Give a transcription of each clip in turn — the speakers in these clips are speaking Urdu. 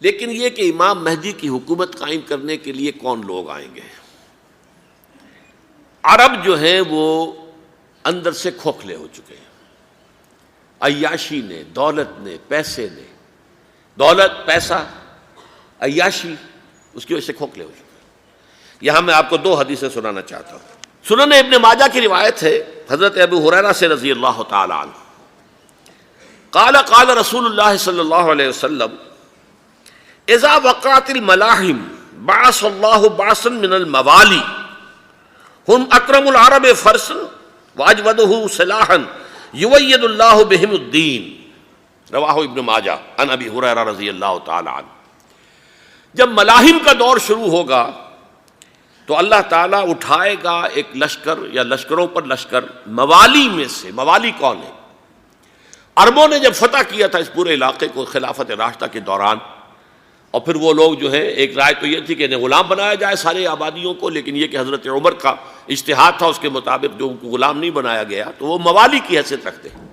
لیکن یہ کہ امام مہدی کی حکومت قائم کرنے کے لیے کون لوگ آئیں گے؟ عرب جو ہیں وہ اندر سے کھوکھلے ہو چکے ہیں، عیاشی نے، دولت نے، پیسے نے، دولت، پیسہ، عیاشی، اس کی وجہ سے کھوکھلے ہو چکے ہیں۔ یہاں میں آپ کو دو حدیثیں سنانا چاہتا ہوں۔ سنن ابن ماجہ کی روایت ہے حضرت ابو ہریرہ سے رضی اللہ تعالی عنہ، قال قال رسول اللہ صلی اللہ علیہ وسلم اذا وقعت الملاحم بعث اللہ بعثا من الموالی ہم اکرم العرب فرسا واجودہ سلاحا یوید اللہ بہم الدین، رواہ ابن ماجہ عن ابی ہریرہ رضی اللہ تعالی عنہ۔ جب ملاحم کا دور شروع ہوگا تو اللہ تعالیٰ اٹھائے گا ایک لشکر یا لشکروں پر لشکر موالی میں سے۔ موالی کون ہے؟ عربوں نے جب فتح کیا تھا اس پورے علاقے کو خلافت راشدہ کے دوران، اور پھر وہ لوگ جو ہے، ایک رائے تو یہ تھی کہ انہیں غلام بنایا جائے سارے آبادیوں کو، لیکن یہ کہ حضرت عمر کا اجتہاد تھا، اس کے مطابق جو ان کو غلام نہیں بنایا گیا تو وہ موالی کی حیثیت رکھتے ہیں۔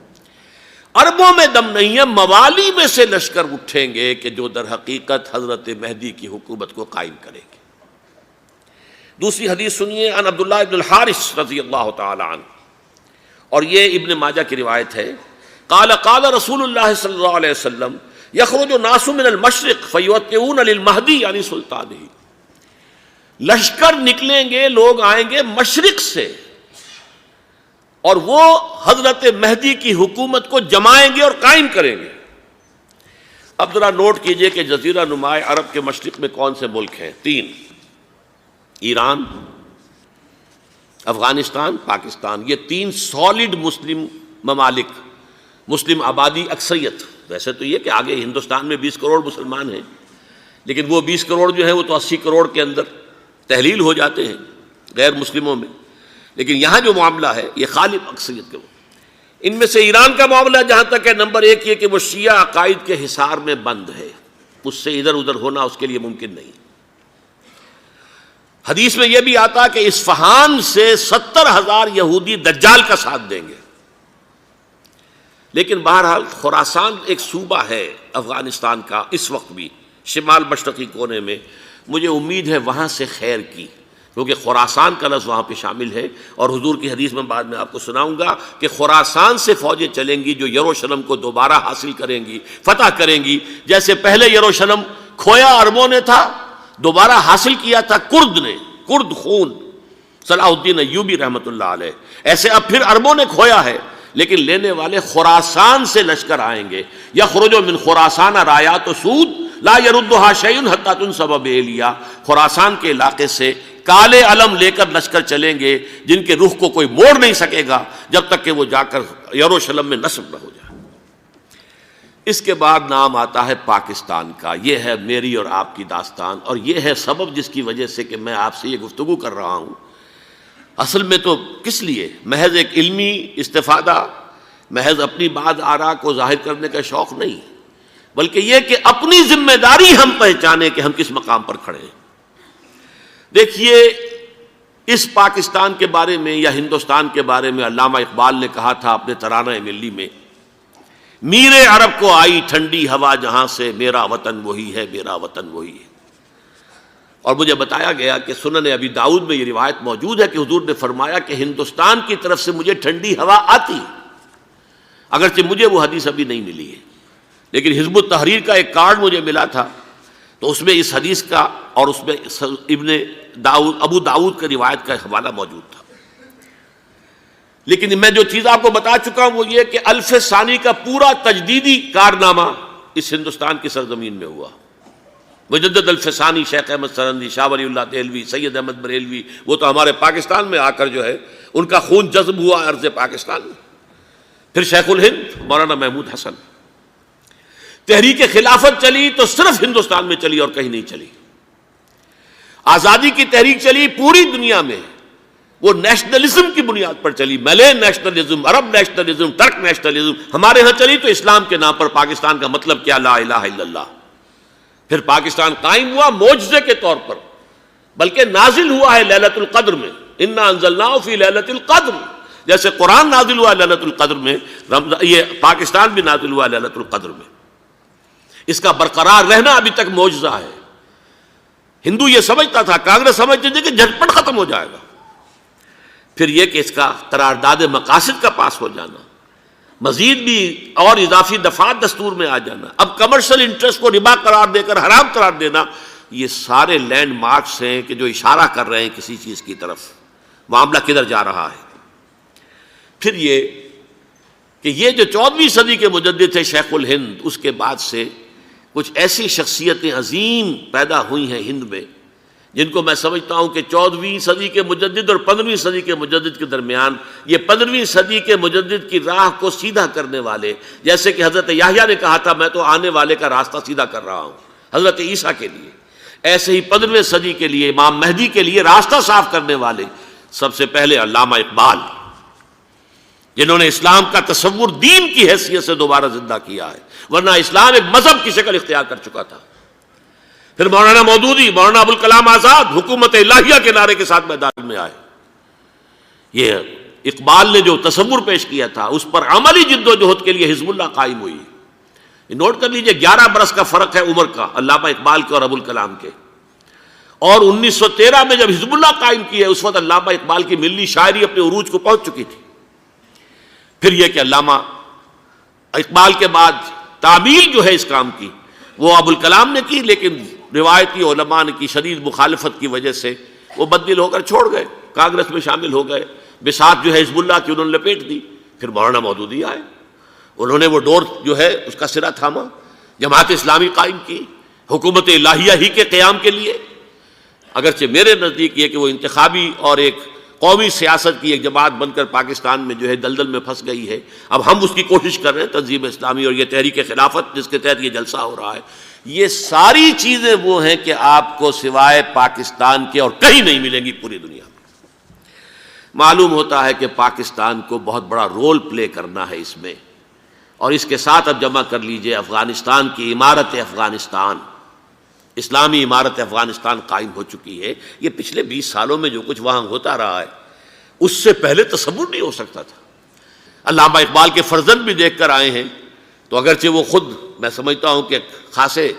عربوں میں دم نہیں ہے، موالی میں سے لشکر اٹھیں گے کہ جو در حقیقت حضرت مہدی کی حکومت کو قائم کریں گے۔ دوسری حدیث سنیے، عن عبداللہ ابن الحارث رضی اللہ تعالی عنہ، اور یہ ابن ماجہ کی روایت ہے، قال قال رسول اللہ صلی اللہ علیہ وسلم یخرج الناس من المشرق فیوطئون للمہدی یعنی سلطانہ، لشکر نکلیں گے، لوگ آئیں گے مشرق سے، اور وہ حضرت مہدی کی حکومت کو جمائیں گے اور قائم کریں گے۔ اب ذرا نوٹ کیجئے کہ جزیرہ نما عرب کے مشرق میں کون سے ملک ہیں؟ تین: ایران، افغانستان، پاکستان۔ یہ تین سالڈ مسلم ممالک، مسلم آبادی اکثریت۔ ویسے تو یہ کہ آگے ہندوستان میں 20 کروڑ مسلمان ہیں، لیکن وہ 20 کروڑ جو ہیں وہ تو 80 کروڑ کے اندر تحلیل ہو جاتے ہیں غیر مسلموں میں، لیکن یہاں جو معاملہ ہے یہ غالب اکثریت کے۔ ان میں سے ایران کا معاملہ جہاں تک ہے، نمبر ایک یہ کہ وہ شیعہ عقائد کے حصار میں بند ہے، اس سے ادھر ادھر ہونا اس کے لیے ممکن نہیں۔ حدیث میں یہ بھی آتا کہ اصفہان سے 70,000 یہودی دجال کا ساتھ دیں گے۔ لیکن بہرحال خراسان ایک صوبہ ہے افغانستان کا اس وقت بھی، شمال مشرقی کونے میں، مجھے امید ہے وہاں سے خیر کی، کیونکہ خراسان کا لفظ وہاں پہ شامل ہے، اور حضور کی حدیث میں بعد میں آپ کو سناؤں گا کہ خراسان سے فوجیں چلیں گی جو یروشلم کو دوبارہ حاصل کریں گی، فتح کریں گی۔ جیسے پہلے یروشلم کھویا عربوں نے تھا، دوبارہ حاصل کیا تھا کرد نے، کرد خون صلاح الدین ایوبی رحمۃ اللہ علیہ، ایسے اب پھر عربوں نے کھویا ہے، لیکن لینے والے خراسان سے لشکر آئیں گے۔ یخرج من خراسان رایات سود لا یردها شیء حتی تنصب بإیلیا، خراسان کے علاقے سے کالے علم لے کر لشکر چلیں گے جن کے رخ کو کوئی موڑ نہیں سکے گا جب تک کہ وہ جا کر یروشلم میں نصب نہ ہو جائے۔ اس کے بعد نام آتا ہے پاکستان کا۔ یہ ہے میری اور آپ کی داستان، اور یہ ہے سبب جس کی وجہ سے کہ میں آپ سے یہ گفتگو کر رہا ہوں۔ اصل میں تو کس لیے؟ محض ایک علمی استفادہ، محض اپنی بات آراء کو ظاہر کرنے کا شوق نہیں، بلکہ یہ کہ اپنی ذمہ داری ہم پہچانے کہ ہم کس مقام پر کھڑے ہیں۔ دیکھیے، اس پاکستان کے بارے میں یا ہندوستان کے بارے میں علامہ اقبال نے کہا تھا اپنے ترانہ ملی میں، میر عرب کو آئی ٹھنڈی ہوا جہاں سے، میرا وطن وہی ہے، میرا وطن وہی ہے۔ اور مجھے بتایا گیا کہ سنن ابی داؤد میں یہ روایت موجود ہے کہ حضور نے فرمایا کہ ہندوستان کی طرف سے مجھے ٹھنڈی ہوا آتی، اگرچہ مجھے وہ حدیث ابھی نہیں ملی ہے، لیکن حزب التحریر کا ایک کارڈ مجھے ملا تھا، تو اس میں اس حدیث کا اور اس میں ابو داؤد کا روایت کا حوالہ موجود تھا۔ لیکن میں جو چیز آپ کو بتا چکا ہوں وہ یہ کہ الف ثانی کا پورا تجدیدی کارنامہ اس ہندوستان کی سرزمین میں ہوا۔ مجدد الف ثانی شیخ احمد سرندی، شاہ ولی اللہ دہلوی، سید احمد بریلوی، وہ تو ہمارے پاکستان میں آ کر جو ہے ان کا خون جذب ہوا ارض پاکستان میں۔ پھر شیخ الہند مولانا محمود حسن۔ تحریک خلافت چلی تو صرف ہندوستان میں چلی اور کہیں نہیں چلی۔ آزادی کی تحریک چلی پوری دنیا میں، وہ نیشنلزم کی بنیاد پر چلی، ملے نیشنلزم، عرب نیشنلزم، ترک نیشنلزم۔ ہمارے ہاں چلی تو اسلام کے نام پر، پاکستان کا مطلب کیا؟ لا الہ الا اللہ۔ پھر پاکستان قائم ہوا معجزے کے طور پر، بلکہ نازل ہوا ہے لیلۃ القدر میں، انا انزلناہ فی لیلۃ القدر، جیسے قرآن نازل ہوا لیلۃ القدر میں، یہ پاکستان بھی نازل ہوا لیلۃ القدر میں۔ اس کا برقرار رہنا ابھی تک معجزہ ہے. ہندو یہ سمجھتا تھا، کانگریس سمجھتی تھی کہ جھٹپٹ ختم ہو جائے گا. پھر یہ کہ اس کا قرارداد مقاصد کا پاس ہو جانا، مزید بھی اور اضافی دفعات دستور میں آ جانا، اب کمرشل انٹرسٹ کو ربا قرار دے کر حرام قرار دینا، یہ سارے لینڈ مارکس ہیں کہ جو اشارہ کر رہے ہیں کسی چیز کی طرف، معاملہ کدھر جا رہا ہے. پھر یہ کہ یہ جو 14ویں صدی کے مجدد تھے شیخ الہند، اس کے بعد سے کچھ ایسی شخصیتیں عظیم پیدا ہوئی ہیں ہند میں، جن کو میں سمجھتا ہوں کہ 14ویں صدی کے مجدد اور 15ویں صدی کے مجدد کے درمیان یہ 15ویں صدی کے مجدد کی راہ کو سیدھا کرنے والے، جیسے کہ حضرت یحییٰ نے کہا تھا میں تو آنے والے کا راستہ سیدھا کر رہا ہوں حضرت عیسیٰ کے لیے، ایسے ہی 15ویں صدی کے لیے امام مہدی کے لیے راستہ صاف کرنے والے سب سے پہلے علامہ اقبال، جنہوں نے اسلام کا تصور دین کی حیثیت سے دوبارہ زندہ کیا ہے، ورنہ اسلام ایک مذہب کی شکل اختیار کر چکا تھا. پھر مولانا مودودی، مولانا ابوالکلام آزاد حکومت الہیہ کے نعرے کے ساتھ میدان میں آئے. یہ اقبال نے جو تصور پیش کیا تھا اس پر عملی جد و جہد کے لیے حزب اللہ قائم ہوئی. نوٹ کر لیجئے 11 برس کا فرق ہے عمر کا علامہ اقبال کے اور ابوالکلام کے. اور 1913 میں جب حزب اللہ قائم کی ہے اس وقت علامہ اقبال کی ملی شاعری اپنے عروج کو پہنچ چکی تھی. پھر یہ کہ علامہ اقبال کے بعد تعمیل جو ہے اس کام کی وہ ابوالکلام نے کی، لیکن روایتی علماء کی شدید مخالفت کی وجہ سے وہ بددل ہو کر چھوڑ گئے، کانگریس میں شامل ہو گئے، بساط جو ہے حزب اللہ کی انہوں نے لپیٹ دی. پھر مولانا مودودی آئے، انہوں نے وہ ڈور جو ہے اس کا سرا تھاما، جماعت اسلامی قائم کی حکومت الہیہ ہی کے قیام کے لیے. اگرچہ میرے نزدیک یہ کہ وہ انتخابی اور ایک قومی سیاست کی ایک جماعت بن کر پاکستان میں جو ہے دلدل میں پھنس گئی ہے، اب ہم اس کی کوشش کر رہے ہیں تنظیم اسلامی اور یہ تحریک خلافت جس کے تحت یہ جلسہ ہو رہا ہے. یہ ساری چیزیں وہ ہیں کہ آپ کو سوائے پاکستان کے اور کہیں نہیں ملیں گی پوری دنیا میں. معلوم ہوتا ہے کہ پاکستان کو بہت بڑا رول پلے کرنا ہے اس میں، اور اس کے ساتھ اب جمع کر لیجئے افغانستان کی عمارت افغانستان، اسلامی عمارت افغانستان قائم ہو چکی ہے. یہ پچھلے 20 سالوں میں جو کچھ وہاں ہوتا رہا ہے اس سے پہلے تصور نہیں ہو سکتا تھا. علامہ اقبال کے فرزند بھی دیکھ کر آئے ہیں، تو اگرچہ وہ خود میں سمجھتا ہوں کہ خاصے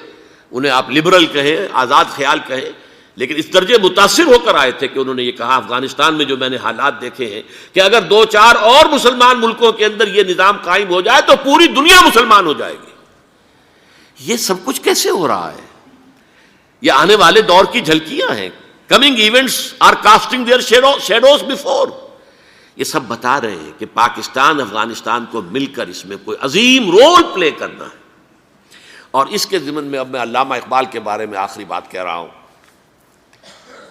انہیں آپ لبرل کہیں، آزاد خیال کہیں، لیکن اس درجے متاثر ہو کر آئے تھے کہ انہوں نے یہ کہا افغانستان میں جو میں نے حالات دیکھے ہیں کہ اگر 2-4 اور مسلمان ملکوں کے اندر یہ نظام قائم ہو جائے تو پوری دنیا مسلمان ہو جائے گی. یہ سب کچھ کیسے ہو رہا ہے؟ یہ آنے والے دور کی جھلکیاں ہیں. Coming events are casting their shadows before. یہ سب بتا رہے ہیں کہ پاکستان افغانستان کو مل کر اس میں کوئی عظیم رول پلے کرنا ہے. اور اس کے ضمن میں اب میں علامہ اقبال کے بارے میں آخری بات کہہ رہا ہوں.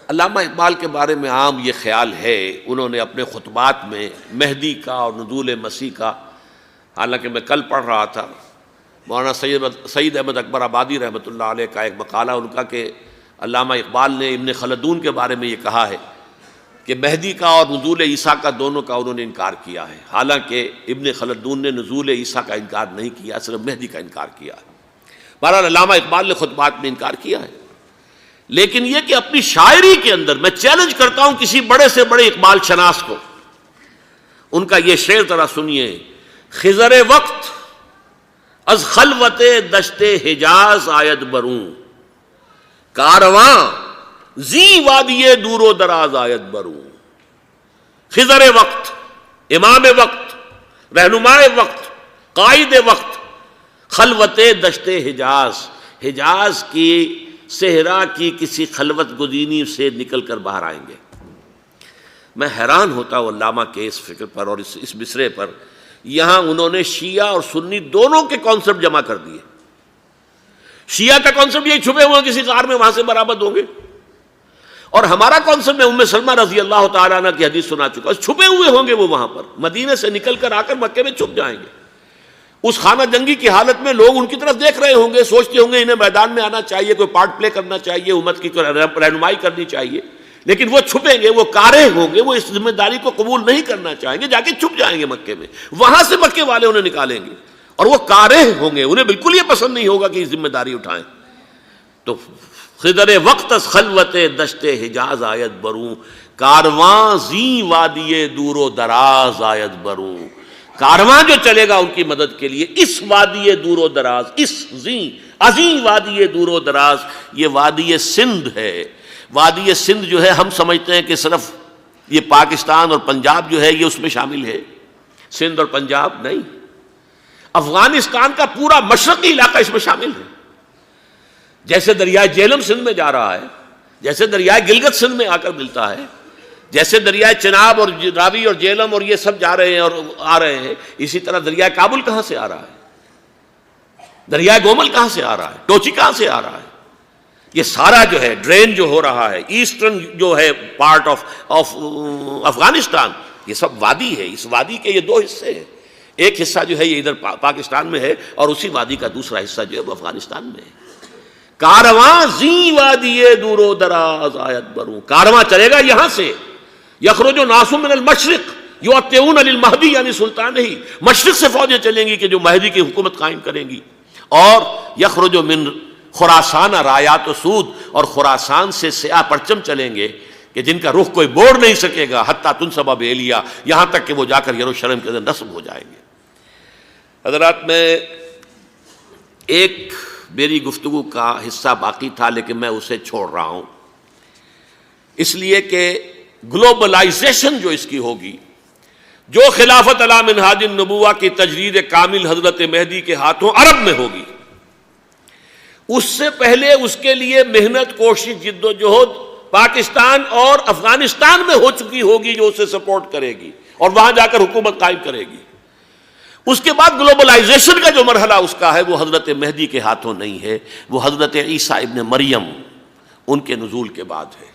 علامہ اقبال کے بارے میں عام یہ خیال ہے، انہوں نے اپنے خطبات میں مہدی کا اور نزول مسیح کا، حالانکہ میں کل پڑھ رہا تھا مولانا سید احمد اکبر آبادی رحمۃ اللہ علیہ کا ایک مقالہ ان کا کہ علامہ اقبال نے ابن خلدون کے بارے میں یہ کہا ہے کہ مہدی کا اور نزول عیسیٰ کا دونوں کا انہوں نے انکار کیا ہے، حالانکہ ابن خلدون نے نزول عیسیٰ کا انکار نہیں کیا، صرف مہدی کا انکار کیا ہے. بہرحال علامہ اقبال نے خطبات میں انکار کیا ہے. لیکن یہ کہ اپنی شاعری کے اندر میں چیلنج کرتا ہوں کسی بڑے سے بڑے اقبال شناس کو، ان کا یہ شعر ذرا سنیے: خضر وقت از خلوت دشت حجاز آید بروں، کارواں زی وادی دور و دراز آید بروں. خضر وقت، امام وقت، رہنمائے وقت، قائد وقت، خلوت دشت حجاز، حجاز کی صحرا کی کسی خلوت گزینی سے نکل کر باہر آئیں گے. میں حیران ہوتا ہوں علامہ کے اس فکر پر اور اس مصرے پر. یہاں انہوں نے شیعہ اور سنی دونوں کے کانسیپٹ جمع کر دیے. شیعہ کا کانسیپٹ یہ چھپے ہوئے کسی غار میں وہاں سے برآمد ہوں گے، اور ہمارا کانسیپٹ میں ام سلمہ رضی اللہ تعالیٰ عنہ کی حدیث سنا چکا، چھپے ہوئے ہوں گے وہ وہاں پر، مدینے سے نکل کر آ کر مکے میں چھپ جائیں گے. اس خانہ جنگی کی حالت میں لوگ ان کی طرف دیکھ رہے ہوں گے، سوچتے ہوں گے انہیں میدان میں آنا چاہیے، کوئی پارٹ پلے کرنا چاہیے، امت کی رہنمائی کرنی چاہیے، لیکن وہ چھپیں گے، وہ کارے ہوں گے، وہ اس ذمہ داری کو قبول نہیں کرنا چاہیں گے، جا کے چھپ جائیں گے مکے میں. وہاں سے مکے والے انہیں نکالیں گے اور وہ کارے ہوں گے، انہیں بالکل یہ پسند نہیں ہوگا کہ یہ ذمہ داری اٹھائیں. تو خضر وقت از خلوت دشت حجاز آیت بروں، کارواں زی وادی دور و دراز آیت بروں. کارواں جو چلے گا ان کی مدد کے لیے اس وادی دور و دراز، اس زی عظیم وادی دور و دراز، یہ وادی سندھ ہے۔ وادی سندھ جو ہے ہم سمجھتے ہیں کہ صرف یہ پاکستان اور پنجاب جو ہے یہ اس میں شامل ہے، سندھ اور پنجاب نہیں، افغانستان کا پورا مشرقی علاقہ اس میں شامل ہے۔ جیسے دریائے جہلم سندھ میں جا رہا ہے، جیسے دریائے گلگت سندھ میں آ کر ملتا ہے، جیسے دریائے چناب اور راوی اور جہلم اور یہ سب جا رہے ہیں اور آ رہے ہیں، اسی طرح دریائے کابل کہاں سے آ رہا ہے، دریائے گومل کہاں سے آ رہا ہے، ٹوچی کہاں سے آ رہا ہے، یہ سارا جو ہے ڈرین جو ہو رہا ہے ایسٹرن جو ہے پارٹ آف افغانستان، یہ سب وادی ہے۔ اس وادی کے یہ دو حصے ہیں، ایک حصہ جو ہے یہ ادھر پاکستان میں ہے اور اسی وادی کا دوسرا حصہ جو ہے وہ افغانستان میں ہے۔ کارواں زی وادی دور و دراز آیت بروں، کارواں چلے گا یہاں سے، یخرج ناس من المشرق یؤتون للمہدی یعنی سلطان ہی، مشرق سے فوجیں چلیں گی کہ جو مہدی کی حکومت قائم کریں گی، اور یخرج من خراسان رایات و سود، اور خراسان سے سیاہ پرچم چلیں گے کہ جن کا رخ کوئی موڑ نہیں سکے گا، حتیٰ تنصب بیلیا، یہاں تک کہ وہ جا کر یروشلم کے اندر نصب ہو جائیں گے۔ حضرات، میں ایک میری گفتگو کا حصہ باقی تھا لیکن میں اسے چھوڑ رہا ہوں، اس لیے کہ گلوبلائزیشن جو اس کی ہوگی، جو خلافت علی منہاج النبوہ کی تجرید کامل حضرت مہدی کے ہاتھوں عرب میں ہوگی، اس سے پہلے اس کے لیے محنت، کوشش، جد و جہد پاکستان اور افغانستان میں ہو چکی ہوگی جو اسے سپورٹ کرے گی اور وہاں جا کر حکومت قائم کرے گی۔ اس کے بعد گلوبلائزیشن کا جو مرحلہ اس کا ہے وہ حضرت مہدی کے ہاتھوں نہیں ہے، وہ حضرت عیسیٰ ابن مریم ان کے نزول کے بعد ہے،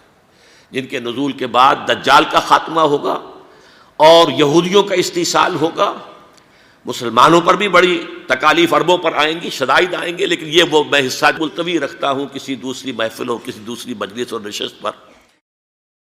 جن کے نزول کے بعد دجال کا خاتمہ ہوگا اور یہودیوں کا استحصال ہوگا، مسلمانوں پر بھی بڑی تکالیف عربوں پر آئیں گی، شدائد آئیں گے، لیکن یہ وہ میں حصہ ملتوی رکھتا ہوں کسی دوسری محفل اور کسی دوسری مجلس اور نشست پر۔